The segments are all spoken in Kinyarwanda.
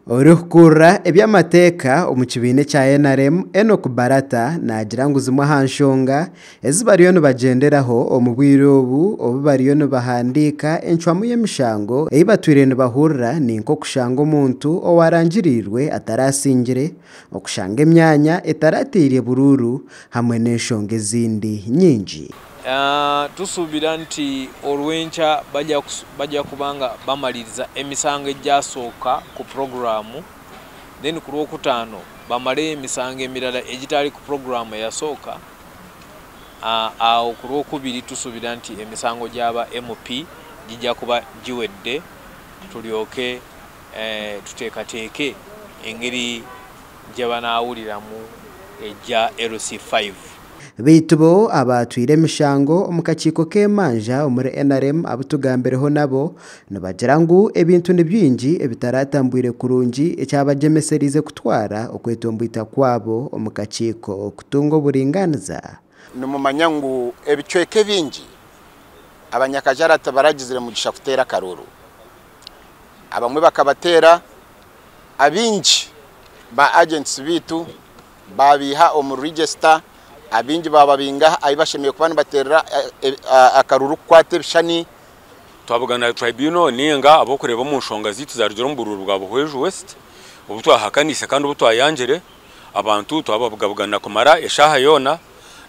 Urukura eby'amateka umukibine cya NRM Enoch Barata nagira ngo zimwe hanshonga ezibariyo no bagenderaho omubwirobu obubariyo no bahandika enchwamu y'emishango eyibatwire no bahurira ninko kushanga omuntu owarangirirwe atarasingire okushanga emyanya etaratiriye bururu hamwe n'enshonga ezindi nyingi. Tusubira nti olwencha bajja kubanga bamaliriza emisango ejjasooka ku programu, then ku lwokutaano bamale emisango emirala egitali ku programu yasooka. Awo ku lwokubiri tusubira nti emisango gy'aba MP gijja kuba giwedde, tulyoke tuteekateeke engeri gye banaawuliramu ejja LC5. Bitubo abatwire emishango omukakiko k'emanja omuri NRM abutugambireho nabo nibagira ngu ebintu nibyingi ebitaratambwire kurungi ekyabagemeserize kutwara okwetombwita kwabo omukakiko okutunga oburinganiza. Nimumanya ngu ebicweke bingi abanyakajarata baragizire mugisha kutera karuru, abamwe bakabatera, abingi ba agents bitu babiha omu register, abingi bababinga ayibashemiye kubana batera akaruru kwate bishani. Twabugana tribunal ninga abokureba mu nshonga zitu zarugero mu bururu bwa Buhweju West ubutwa hakanise kandi ubutwa yanjere abantu twababugabugana kumara eshaha yona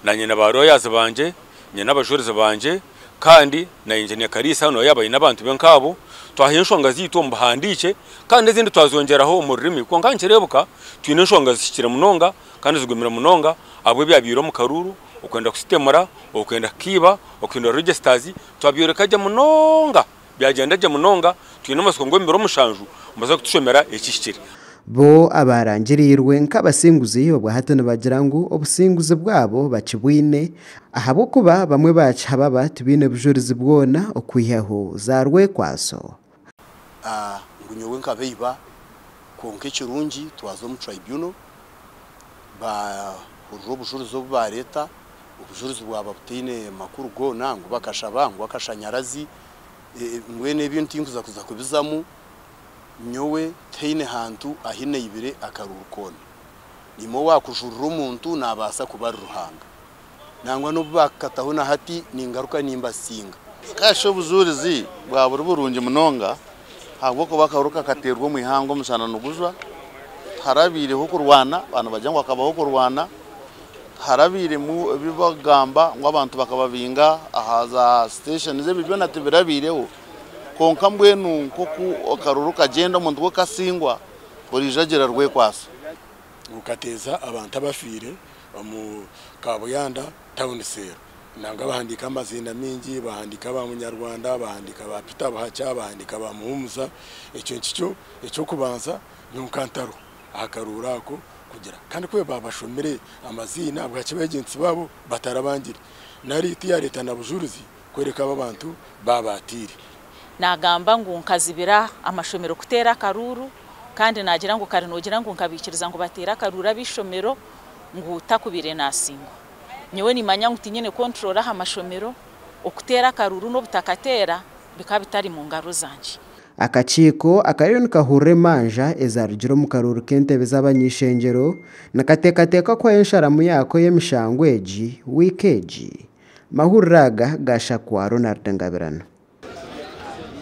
na nyina baroyaza banje nyina abajurize banje kandi na engineer Karisa no yabaye nabantu benkabo twahinshonga zitu mbahandike kandi ezindi twazongeraho umurimi ko ngancerebuka twine nshonga zishikira munonga kandi zigumira munonga abwe byabiro mu karuru okwenda kusitemura okwenda kiba okwenda registers twabyoreka jya munonga byagenda jya munonga twine amasongo mbero mushanju mbaza kutushomera ekishikira bo abarangirirwe nk'abasinguzi obwa hato bagira ngo obusinguzi bwabo bakibwine ahabo kuba bamwe bachaba batubine bujurizi bwona okwihaho zarwe kwaso. Ngunyowe nkabeiba konke kirungi twazo mu tribunal ba urubujurizo bwa leta ubujurizi bwa babutine makuru go nangu bakashaba ngo akashanyarazi mwene ibintu inkuza kuza kubizamu nyowe teine hantu ahine ibire akarurukone nimo wakujurura umuntu nabasa kubara ruhanga nangwa no bakataho na hati ningaruka nimba singa kasho bujurizi bwa burungi munonga habwo ko bakaruka katerwa mu ihango musana nuguzwa harabire ho kurwana abantu bajya ngo akabaho kurwana harabire mu bibagamba ngo abantu bakababinga ahaza station ze bibyo natibirabireho konka mbwenu nko karuru kagenda mu ndwo kasingwa orijagera rwe kwaso ukateza abantu abafire mu Kabuyanda town sale nanga bahandika amazina mingi bahandika ba munyarwanda bahandika ba Peter Bahacha bahandika ba Muhumuza icyo kubanza nyunkantaro akarurako kugira kandi kwe babashomere amazina bwakibagenzi babo batarabangire nari ya leta na bujurizi kwereka abantu babatire nagamba ngo nkazibira amashomero kutera karuru kandi nagira ngo karinogira ngo nkabikiriza ngo batera karura bishomero ngo utakubire nasingo nyewe nimanya ngo tinyene control amashomero okutera karuru no butakatera bikabitari mu ngaro zanje. Akachiko akariyo nikahure manja ezarugiro mu karuru k'entebe z'abanyishengero nakatekateka kwa ensharamu yako y'emishangweji wikeji mahuriraga gasha kwa Ronald Ngabirano.